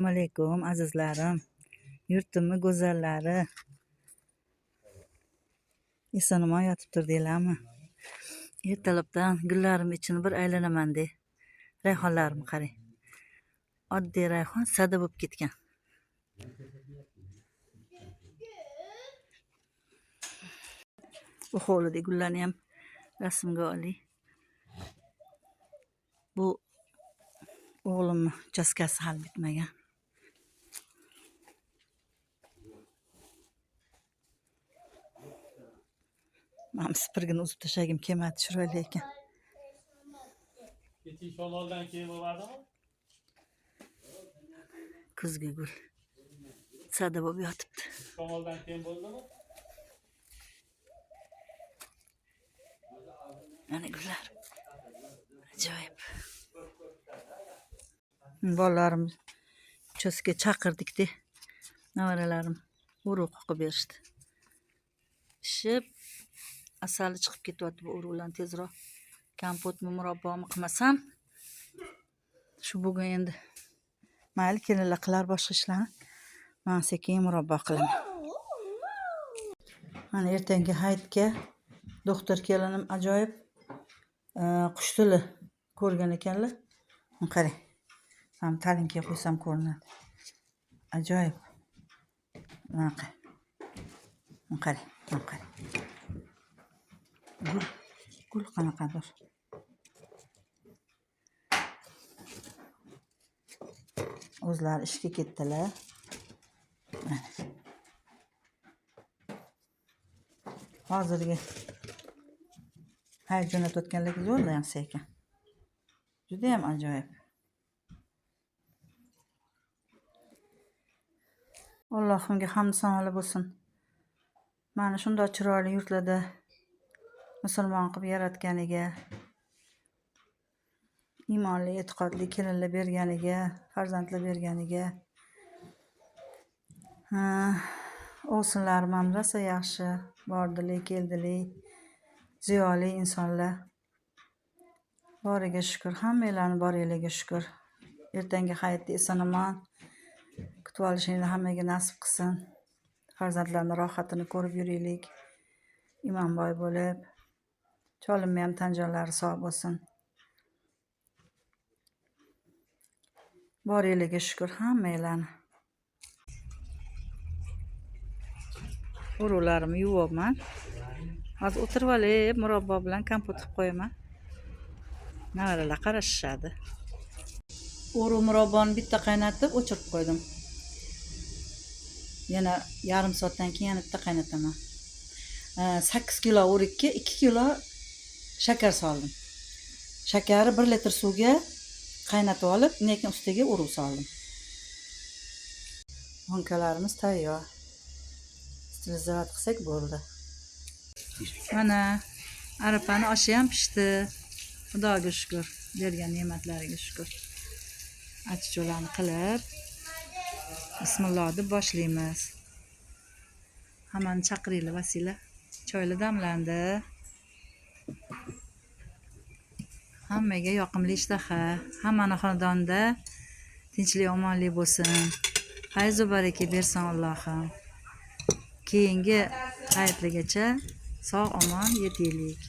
Assalomu alaykum azizlarim, yurtimni go'zallari. Eson-omon yotib turdinglarmi? Ertalabdan gullarim ichini bir aylanaman de. Rayhonlarimni qarang. Oddiy rayhon sada bo'lib ketgan. Bu hovlidagi gullarni ham rasmga oling. Bu o'g'limni uchastkasi hali bitmagan. Men spirgini uzib tashlagim kelmadi, chiroyli ekan. Shamoldan keyin bo'ladimi? Kuzgi gul. Sada bo'lib yotibdi. Shamoldan keyin bo'ldimi? Mana gullar. Ajoyib. Bolalarim uchastka chaqirdik-da. Nevaralarim urug' qoqib berishdi. Pishib asali chiqib ketyapti bu urug'larni tezroq. Kompotmi, murabbomi qilmasam. Shu bugun endi mayli kelinlar qilar boshqa ishlarni. Men sekin murabbo qilaman. Mana ertangi hayitga doktor kelinim ajoyib qush tili ko'rgan ekanlar. Qarang. Ham talinkiga qo'ysam ko'rinadi. Ajoyib. Mana qarang. Qarang. Gul qanaqadir. O'zlari ishga ketdilar. Hozirgi hayit jo'natayotganligi yo'lda yaxshi ekan. Juda ham ajoyib. Allohimga hamd sanolar bo'lsin. Mana shunday chiroyli yurtlarda musulmon qilib yaratganiga, iymonli, e'tiqodli kelinlar berganiga, farzandlar berganiga. O'g'sinlarim ham rosa yaxshi, bordilar, keldilar. Ziyoli insonlar. Boriga shukr, hammanglarni boringlarga shukr. Ertangi hayitda eson-omon kutib olishingni hammaga nasib qilsin. Farzandlarning rohatini ko'rib yuraylik. Imonboy bo'lib, cholimni ham tan jonlari sog' bo'lsin. Boringlarga shukr hammanglarni. Urug'larimni yuvyapman. Hozir o'tirib olib, murabbo bilan kompot qilib qo'yaman. Nevaralar qarashishadi. Urug' murabboni bitta qaynatib, o'chirib qo'ydim. Yana yarim soatdan keyin yana bitta qaynataman. 8 kilo o'rikka 2 kilo shakar soldim. Shakarni 1 litr suvga qaynatib olib, lekin ustiga urug' soldim. Vonkalarimiz tayyor. Stilizovat qilsak bo'ldi. Mana arpani oshi ham pishdi. Xudoga shukr, bergan ne'matlariga shukr. Achchiqlarni qilib, bismillah deb boshlaymiz. Hammani chaqiringlar Vasila. Choylar damlandi. Hammaga yoqimli ishtaha, hammani xonadonida tinchlik, omonlik bo'lsin. Fayz va baraka bersin Allohim. Keyingi hayitlargacha sog' omon yetaylik.